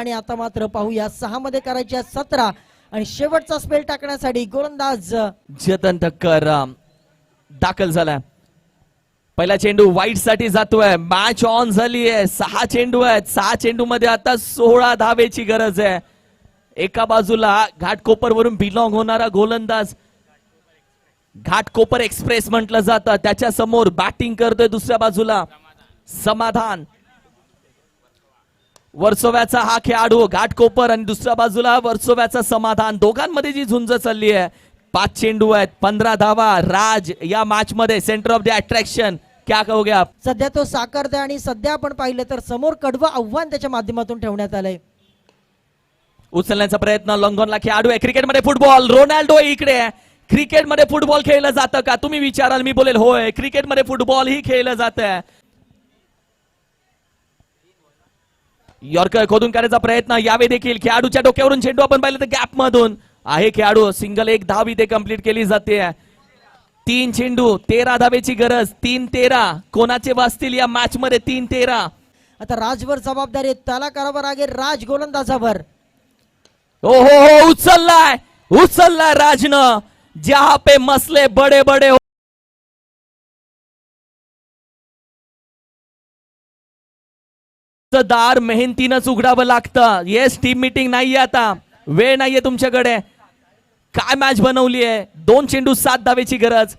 आणि आता मात्र पाहूया 6 मध्ये करायच्या 17 आणि शेवटचा स्पेल टाकण्यासाठी गोलंदाज जतन ठक्कर दाखल झालाय. पहिला चेंडू वाईट साठी जातोय. मॅच ऑन झाली आहे. 6 चेंडू आहेत. 6 चेंडू मध्ये आता 16 धावेची गरज आहे. एका बाजूला घाटकोपर वरून बिलॉंग होणारा गोलंदाज, घाटकोपर एक्सप्रेस म्हटलं जातं, त्याच्या समोर बॅटिंग करतोय. दुसऱ्या बाजूला समाधान वर्सोव्याचा हा खेळाडू घाटकोपर आणि दुसऱ्या बाजूला वर्सोव्याचा समाधान. दोघांमध्ये जी झुंज चालली आहे. 5 चेंडू आहेत, 15 धावा. राज या मॅच मध्ये सेंटर ऑफ द अट्रॅक्शन. क्या कहोगे आप? सध्या तो साकारतोय आणि सध्या आपण पाहिलं तर समोर कडवं आव्हान त्याच्या माध्यमातून ठेवण्यात आलंय. उचलण्याचा प्रयत्न लॉंगॉनला खेळाडू आहे. क्रिकेटमध्ये फुटबॉल, रोनाल्डो इकडे आहे. क्रिकेटमध्ये फुटबॉल खेळलं जातं का तुम्ही विचाराल, मी बोलेल होय, क्रिकेटमध्ये फुटबॉल ही खेळलं जातं. यॉर्कर खोदून करण्याचा प्रयत्न यावे देखील. खेळाडूच्या डोक्यावरून चेंडू आपण पाहिलं तर गॅप मधून आहे खेळाडू. सिंगल, 1 धाव इथे कंप्लीट केली जाते. 3 चेंडू, 13 धावेची गरज. 3-13 कोणाचे वाचतील या मॅच मध्ये? 3-13. आता राजवर जबाबदारी आहे, त्याला करावं लागेल राज गोलंदाजावर. ओ हो, उचललाय राजनं. जहां पे मसले बडे बडे दार मेहनतीनंच उघडावं लागतं. येस, टीम मीटिंग नाहीये, आता वेळ नाहीये तुमच्याकडे. काय मॅच बनवली आहे. 2 चेंडू 7 धावेची गरज.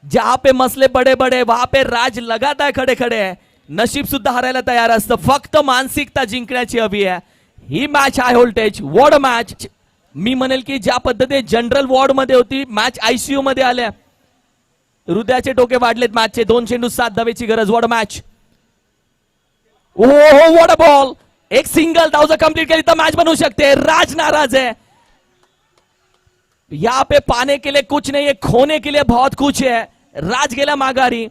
जहां पे मसले बडे बडे वहां पे राज लगातार खडे खडे. नशीब सुद्धा हरायला तयार असतं, फक्त मानसिकता जिंकण्याची हवी आहे. ही match high voltage ward match. मी म्हणेल की ज्या पद्धतीने जनरल वॉर्ड मध्ये होती, मॅच आयसीयू मध्ये आल्या. हृदयाचे टोके वाढलेत मॅचचे. 2 चेंडू 7 धावेची गरज. Ward match. ओ हो, वॉट अ बॉल. एक सिंगल धाव जर कंप्लीट केली तर मॅच बनवू शकते. राज नाराज है. यहाँ पे पाने के लिए कुछ नहीं है, खोने के लिए बहुत कुछ है. राज गेला माघारी.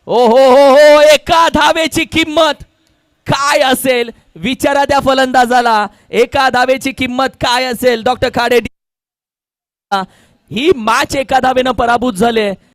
ओ हो, एका धावेची किंमत काय असेल विचारा त्या फलंदाजाला. एका धावेची किंमत काय असेल डॉक्टर खाडे. ही मॅच एका धावेनं पराभूत झाले.